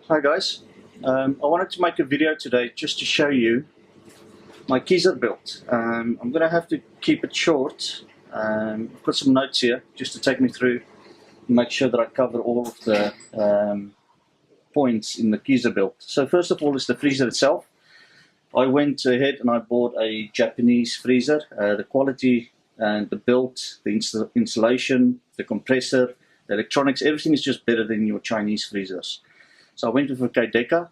Hi guys, I wanted to make a video today just to show you my Keezer build. I'm going to have to keep it short. I've got some notes here just to take me through and make sure that I cover all of the points in the Keezer build. So first of all is the freezer itself. I went ahead and I bought a Japanese freezer. The quality and the build, the installation, the compressor, the electronics, everything is just better than your Chinese freezers. So I went with a Deca,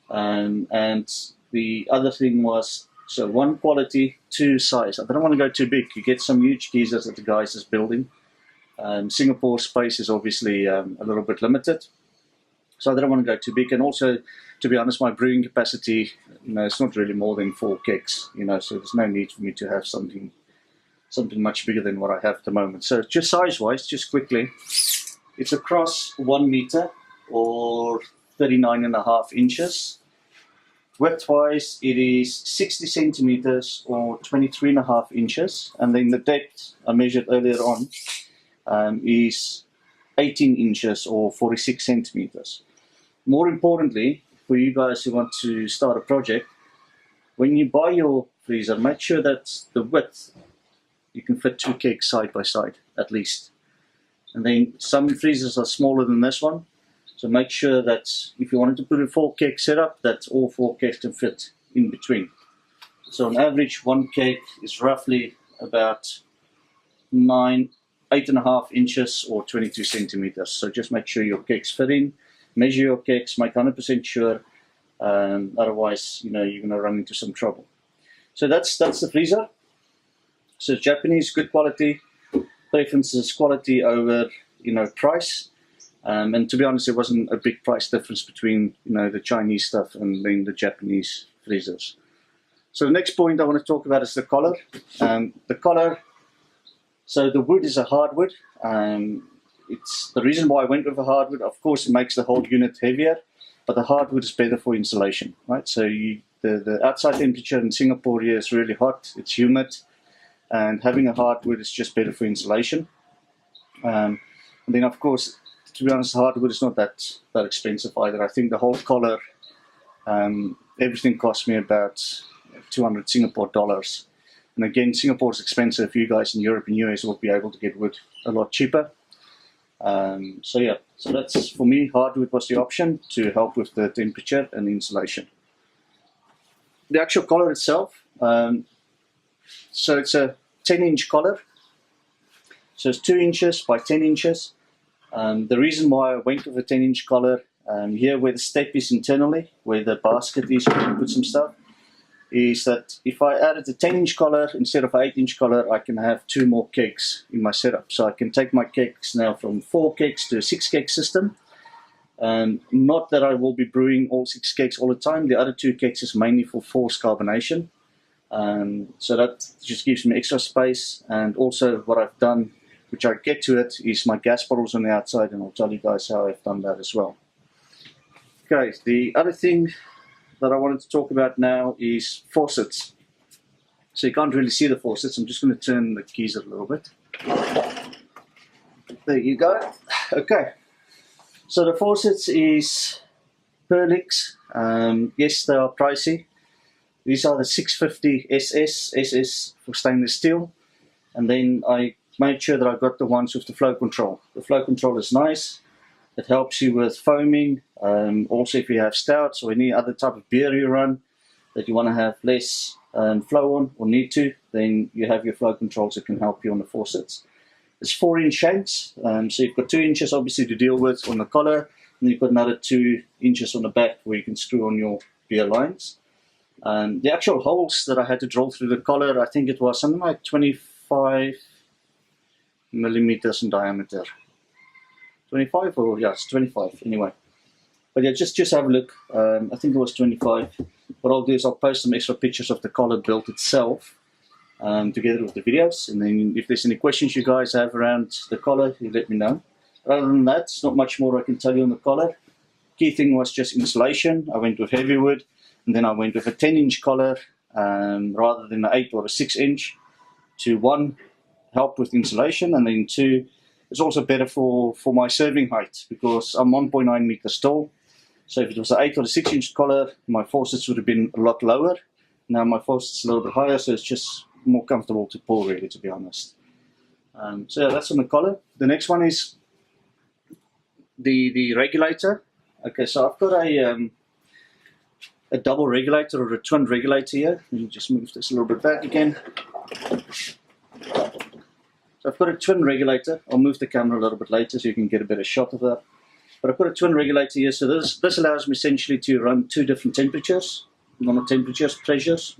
and the other thing was, so one quality, two size. I don't want to go too big. You get some huge geezers that the guys is building. Singapore space is obviously a little bit limited, so I don't want to go too big. And also, to be honest, my brewing capacity, it's not really more than 4 kegs, so there's no need for me to have something much bigger than what I have at the moment. So just size-wise, just quickly, it's across 1 meter or 39.5 inches. Width-wise, it is 60 centimeters or 23.5 inches. And then the depth I measured earlier on is 18 inches or 46 centimeters. More importantly, for you guys who want to start a project, when you buy your freezer, make sure that the width, you can fit 2 kegs side by side at least. And then some freezers are smaller than this one. So make sure that if you wanted to put a 4 keg setup, that all 4 kegs can fit in between. So on average, 1 keg is roughly about 8.5 inches or 22 centimeters. So just make sure your kegs fit in. Measure your kegs, make 100% sure. Otherwise, you're going to run into some trouble. So that's the freezer. So Japanese, good quality. Preference is quality over, price. And to be honest, there wasn't a big price difference between, the Chinese stuff and then the Japanese freezers. So the next point I want to talk about is the collar. The collar, so the wood is a hardwood. It's the reason why I went with a hardwood. Of course, it makes the whole unit heavier, but the hardwood is better for insulation, right? So the outside temperature in Singapore here is really hot. It's humid. And having a hardwood is just better for insulation. And then, of course, to be honest, hardwood is not that expensive either. I think the whole collar, everything cost me about 200 Singapore dollars. And again, Singapore is expensive. You guys in Europe and US will be able to get wood a lot cheaper. So that's, for me, hardwood was the option to help with the temperature and insulation. The actual collar itself, so it's a 10-inch collar. So it's 2 inches by 10 inches. The reason why I went with a 10-inch collar, here where the step is internally, where the basket is, where you can put some stuff, is that if I added a 10-inch collar instead of an 8-inch collar, I can have 2 more kegs in my setup. So I can take my kegs now from 4 kegs to a 6 keg system. Not that I will be brewing all 6 kegs all the time. The other 2 kegs is mainly for forced carbonation. So that just gives me extra space. And also what I've done, which I get to it, is my gas bottles on the outside, and I'll tell you guys how I've done that as well. Okay, the other thing that I wanted to talk about now is faucets. So you can't really see the faucets. I'm just going to turn the keys a little bit. There you go. Okay, so the faucets is Perlix. Yes, they are pricey. These are the 650 SS for stainless steel. And then I made sure that I got the ones with the flow control. The flow control is nice. It helps you with foaming. Also, if you have stouts or any other type of beer you run that you want to have less flow on or need to, then you have your flow controls that can help you on the faucets. It's 4-inch shanks. So you've got 2 inches obviously to deal with on the collar, and you've got another 2 inches on the back where you can screw on your beer lines. The actual holes that I had to drill through the collar, I think it was something like 25 millimeters in diameter. 25 or yeah, it's 25 anyway. But yeah, just have a look. I think it was 25. What I'll do is I'll post some extra pictures of the collar build itself together with the videos. And then if there's any questions you guys have around the collar, you let me know. But other than that, there's not much more I can tell you on the collar. Key thing was just insulation. I went with heavy wood. And then I went with a 10-inch collar rather than an 8 or a 6-inch to, 1, help with insulation, and then 2, it's also better for my serving height because I'm 1.9 meters tall. So if it was an 8 or a 6-inch collar, my faucets would have been a lot lower. Now my faucet's a little bit higher, so it's just more comfortable to pull, really, to be honest. So yeah, that's on the collar. The next one is the regulator. Okay, so I've got a double regulator or a twin regulator here. Let me just move this a little bit back again. So I've got a twin regulator. I'll move the camera a little bit later so you can get a better shot of that. But I've got a twin regulator here, so this allows me essentially to run 2 different temperatures, not temperatures, pressures,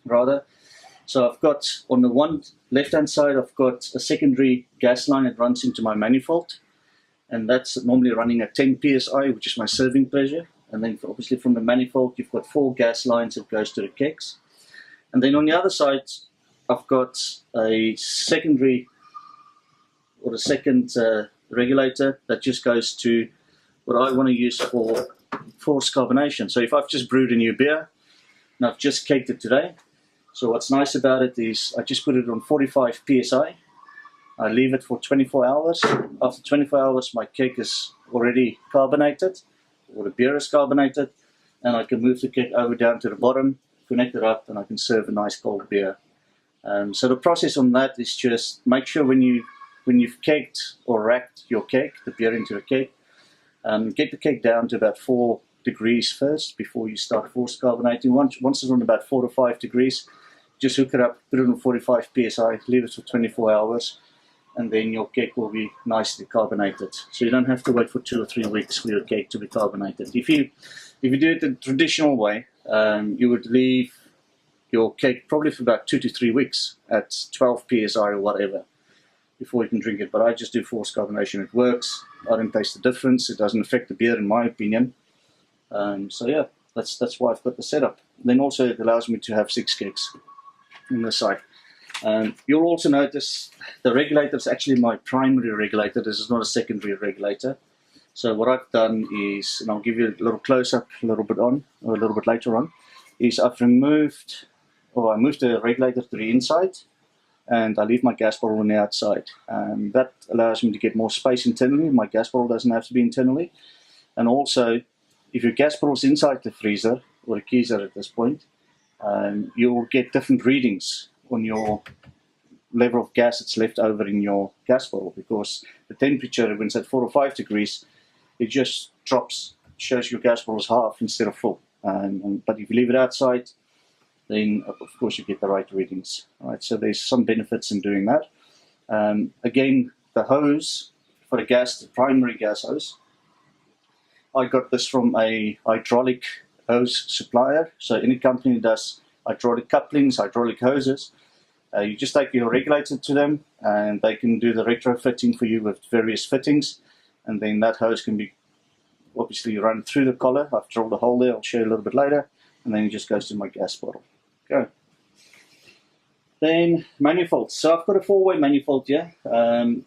rather. So I've got, on the one left-hand side, I've got a secondary gas line that runs into my manifold, and that's normally running at 10 psi, which is my serving pressure. And then obviously from the manifold, you've got 4 gas lines that goes to the kegs. And then on the other side, I've got a secondary, or a second regulator that just goes to what I want to use for forced carbonation. So if I've just brewed a new beer, and I've just kegged it today, so what's nice about it is I just put it on 45 psi. I leave it for 24 hours. After 24 hours, my keg is already carbonated, or the beer is carbonated, and I can move the keg over down to the bottom, connect it up, and I can serve a nice cold beer. So the process on that is just make sure when you've kegged or racked your keg, the beer into the keg, get the keg down to about 4 degrees first before you start forced carbonating. Once it's on about 4 to 5 degrees, just hook it up, put it on 45 psi, leave it for 24 hours, and then your keg will be nicely carbonated. So you don't have to wait for 2 or 3 weeks for your keg to be carbonated. If you do it the traditional way, you would leave your keg probably for about 2 to 3 weeks at 12 psi or whatever before you can drink it. But I just do forced carbonation. It works. I don't taste the difference. It doesn't affect the beer, in my opinion. So yeah, that's why I've got the setup. Then also it allows me to have 6 kegs on the side. You'll also notice the regulator is actually my primary regulator. This is not a secondary regulator. So what I've done is, and I'll give you a little close-up a little bit later on, is I moved the regulator to the inside, and I leave my gas bottle on the outside. That allows me to get more space internally. My gas bottle doesn't have to be internally. And also, if your gas bottle is inside the freezer, or a Keezer at this point, you'll get different readings on your level of gas that's left over in your gas bottle, because the temperature, when it's at 4 or 5 degrees, it just drops, shows your gas bottle is half instead of full. But if you leave it outside, then of course you get the right readings. All right, so there's some benefits in doing that. Again, the hose for the primary gas hose, I got this from a hydraulic hose supplier. So any company that does hydraulic couplings, hydraulic hoses, you just take your regulator to them, and they can do the retrofitting for you with various fittings, and then that hose can be obviously run through the collar. I've drilled a hole there, I'll show you a little bit later, and then it just goes to my gas bottle. Okay. Then manifolds. So I've got a 4-way manifold here,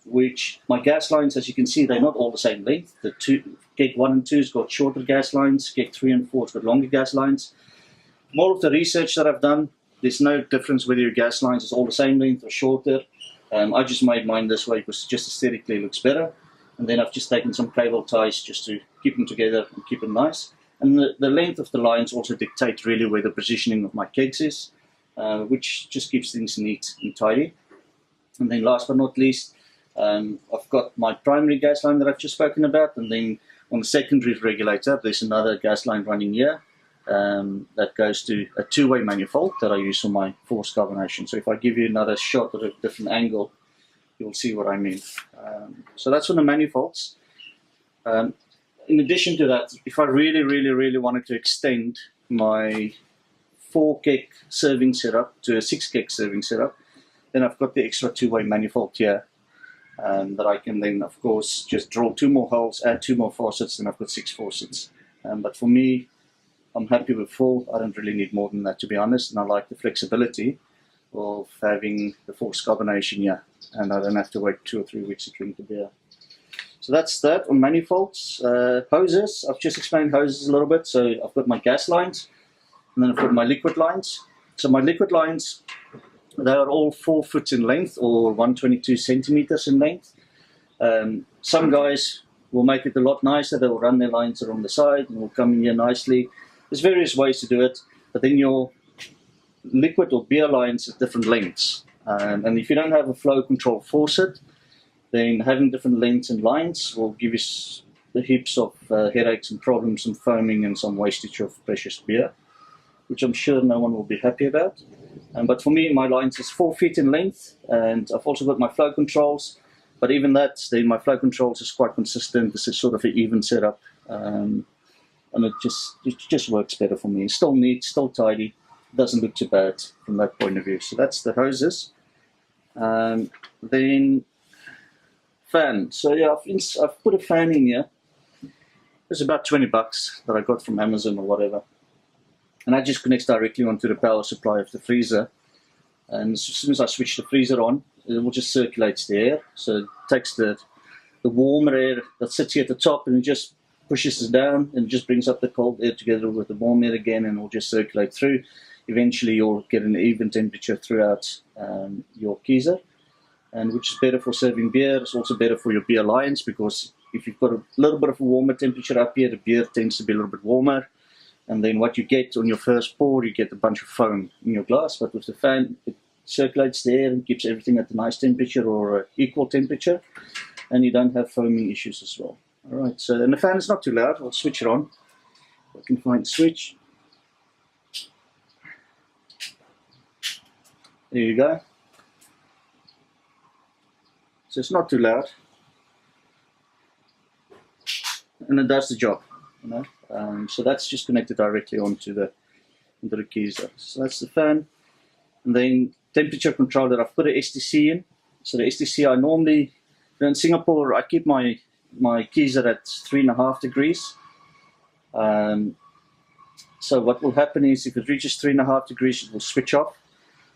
which my gas lines, as you can see, they're not all the same length. The keg 1 and 2 has got shorter gas lines, keg 3 and 4 has got longer gas lines. More of the research that I've done, there's no difference whether your gas lines is all the same length or shorter. I just made mine this way because it just aesthetically looks better. And then I've just taken some cable ties just to keep them together and keep them nice. And the length of the lines also dictate really where the positioning of my kegs is, which just keeps things neat and tidy. And then last but not least, I've got my primary gas line that I've just spoken about, and then on the secondary regulator, there's another gas line running here that goes to a 2-way manifold that I use for my forced carbonation. So if I give you another shot at a different angle, you'll see what I mean. So that's on the manifolds. In addition to that, if I really wanted to extend my 4-keg serving setup to a 6-keg serving setup, then I've got the extra 2-way manifold here that I can then, of course, just drill 2 more holes, add 2 more faucets, and I've got 6 faucets. But for me, I'm happy with 4. I don't really need more than that, to be honest, and I like the flexibility of having the forced carbonation here, and I don't have to wait 2 or 3 weeks to drink the beer. So that's that on manifolds. Hoses, I've just explained hoses a little bit. So I've got my gas lines, and then I've got my liquid lines. So my liquid lines, they are all 4 foot in length, or 122 centimeters in length. Some guys will make it a lot nicer. They will run their lines around the side and will come in here nicely. There's various ways to do it, but then your liquid or beer lines at different lengths. And if you don't have a flow control faucet, then having different lengths and lines will give you the heaps of headaches and problems and foaming and some wastage of precious beer, which I'm sure no one will be happy about. But for me, my lines is 4 feet in length, and I've also got my flow controls. But even that, my flow controls is quite consistent. This is sort of an even setup, and it just works better for me. It's still neat, still tidy, doesn't look too bad from that point of view. So that's the hoses. Then fan. So yeah, I've put a fan in here. It's about $20 that I got from Amazon or whatever. And that just connects directly onto the power supply of the freezer. And as soon as I switch the freezer on, it will just circulate the air. So it takes the warmer air that sits here at the top and it just pushes it down and just brings up the cold air together with the warm air again, and it will just circulate through. Eventually you'll get an even temperature throughout your Keezer, and which is better for serving beer. It's also better for your beer lines, because if you've got a little bit of a warmer temperature up here, the beer tends to be a little bit warmer. And then what you get on your first pour, you get a bunch of foam in your glass. But with the fan, it circulates the air and keeps everything at a nice temperature or equal temperature. And you don't have foaming issues as well. All right, so and the fan is not too loud. I'll switch it on. If I can find the switch. There you go. So it's not too loud. And it does the job, you know. So that's just connected directly onto the Keezer. So that's the fan. And then temperature controller, I've put an STC in. So the STC, I normally, in Singapore, I keep my Keezer at 3.5 degrees. So what will happen is if it reaches 3.5 degrees, it will switch off.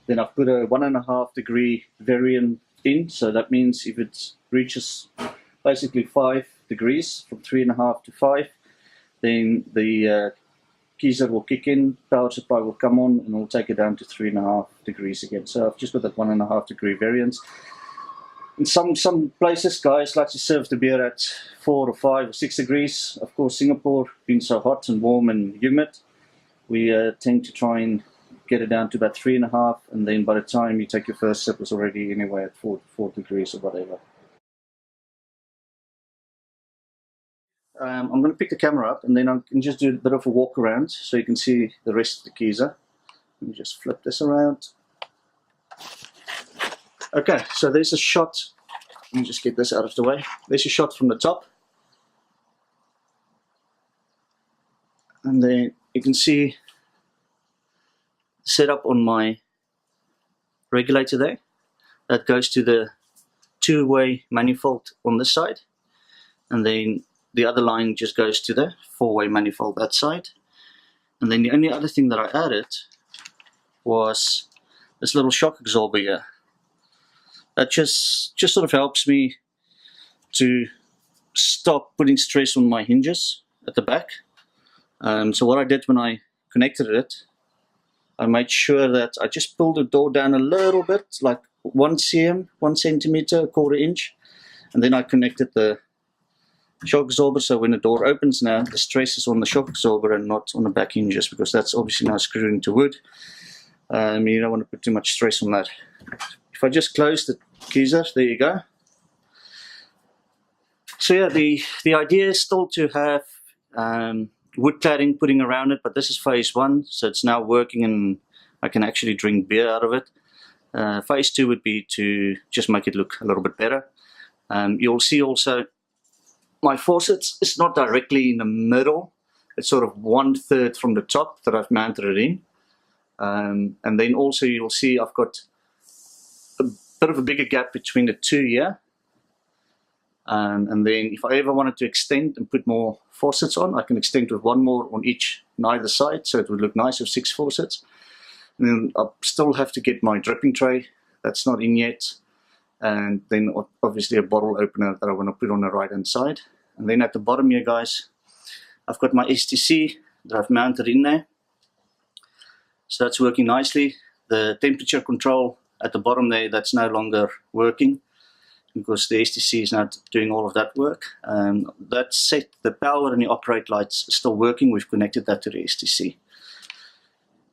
Then I've put a 1.5 degree variant in. So that means if it reaches basically 5 degrees, from 3.5 to 5, then the Keezer will kick in, power supply will come on, and we'll take it down to 3.5 degrees again. So I've just got that 1.5 degree variance. In some places, guys like to serve the beer at 4 or 5 or 6 degrees. Of course, Singapore being so hot and warm and humid, we tend to try and get it down to about 3.5, and then by the time you take your first sip, it's already anyway at 4 degrees or whatever. I'm going to pick the camera up, and then I can just do a bit of a walk around so you can see the rest of the Keezer. Let me just flip this around. Okay, so there's a shot. Let me just get this out of the way. There's a shot from the top. And then you can see the setup on my regulator there. That goes to the two-way manifold on this side. And then the other line just goes to the 4-way manifold that side. And then the only other thing that I added was this little shock absorber here. That just sort of helps me to stop putting stress on my hinges at the back. So what I did when I connected it, I made sure that I just pulled the door down a little bit, like 1 cm, 1 centimeter, 1/4 inch. And then I connected the shock absorber, so when the door opens now, the stress is on the shock absorber and not on the back hinges, because that's obviously now screwed into wood. You don't want to put too much stress on that. If I just close the Keezer, there you go. So yeah, the idea is still to have wood cladding putting around it, but this is phase 1, so it's now working and I can actually drink beer out of it. Phase 2 would be to just make it look a little bit better. You'll see also my faucets is not directly in the middle. It's sort of 1/3 from the top that I've mounted it in. And then also you'll see I've got a bit of a bigger gap between the two here. And then if I ever wanted to extend and put more faucets on, I can extend with 1 more on either side, so it would look nice with 6 faucets. And then I'll still have to get my dripping tray. That's not in yet. And then obviously a bottle opener that I want to put on the right hand side. And then at the bottom here, guys, I've got my STC that I've mounted in there. So that's working nicely. The temperature control at the bottom there, that's no longer working. because the STC is not doing all of that work. That set, the power and the operate lights are still working. We've connected that to the STC.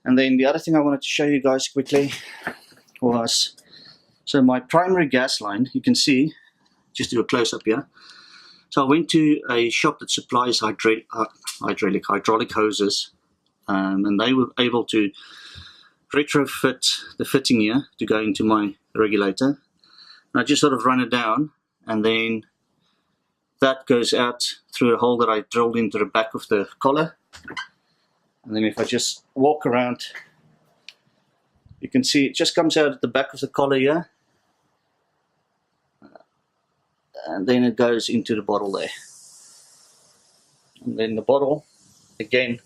And then the other thing I wanted to show you guys quickly was, so my primary gas line, you can see, just do a close up here. So I went to a shop that supplies hydraulic hoses, and they were able to retrofit the fitting here to go into my regulator. And I just sort of run it down, and then that goes out through a hole that I drilled into the back of the collar. And then if I just walk around, you can see it just comes out at the back of the collar here. And then it goes into the bottle there. And then the bottle, again,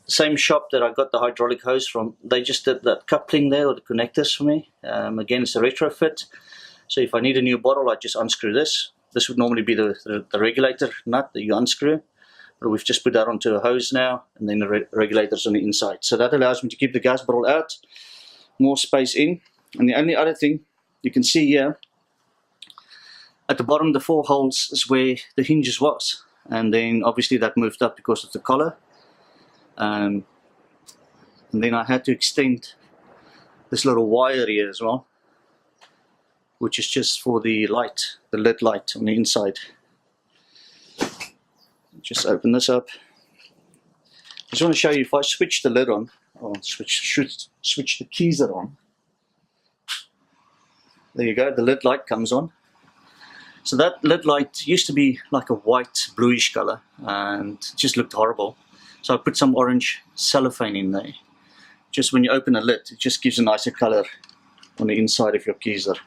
the same shop that I got the hydraulic hose from, they just did that coupling there, or the connectors for me. Again, it's a retrofit. So if I need a new bottle, I just unscrew this. This would normally be the regulator nut that you unscrew. But we've just put that onto a hose now, and then the regulator's on the inside. So that allows me to keep the gas bottle out, more space in. And the only other thing you can see here, at the bottom, the 4 holes is where the hinges was. And then obviously that moved up because of the collar. And then I had to extend this little wire here as well, which is just for the light, the LED light on the inside. Just open this up. I just want to show you, if I switch the lid on, or switch the Keezer on, there you go, the LED light comes on. So that LED light used to be like a white bluish color and it just looked horrible. So I put some orange cellophane in there. Just when you open a lid, it just gives a nicer color on the inside of your Keezer.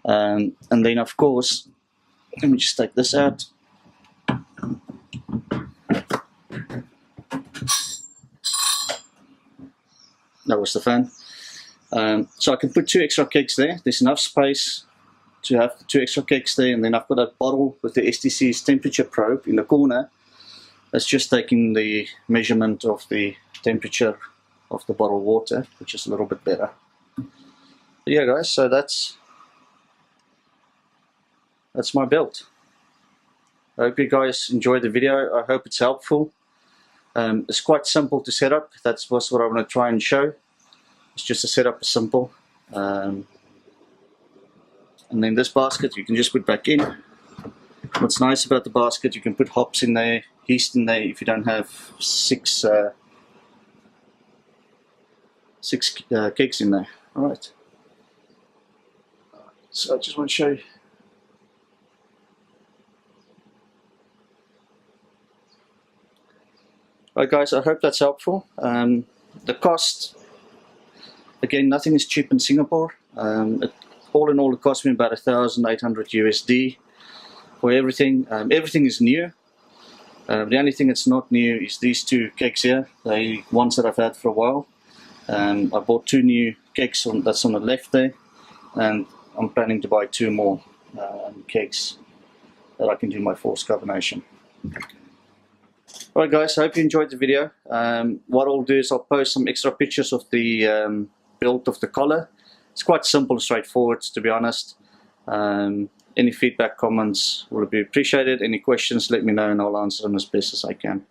And then of course, let me just take this out. That was the fan. So I can put 2 extra kegs there. There's enough space to have the 2 extra kegs there, and then I've got a bottle with the STC's temperature probe in the corner. That's just taking the measurement of the temperature of the bottled water, which is a little bit better. But yeah guys, so that's my build. I hope you guys enjoyed the video. I hope it's helpful. It's quite simple to set up. That's what I want to try and show. It's just to set up is simple. And then this basket you can just put back in. What's nice about the basket, you can put hops in there, yeast in there if you don't have 6 cakes in there. Alright. So I just want to show you. Alright guys, I hope that's helpful. The cost, again, nothing is cheap in Singapore. All in all, it cost me about 1,800 USD for everything. Everything is new. The only thing that's not new is these 2 cakes here. They're ones that I've had for a while. I bought 2 new cakes that's on the left there, and I'm planning to buy 2 more cakes that I can do my force carbonation. Alright guys, I hope you enjoyed the video. What I'll do is I'll post some extra pictures of the build of the collar. It's quite simple and straightforward, to be honest. Any feedback, comments will be appreciated. Any questions, let me know and I'll answer them as best as I can.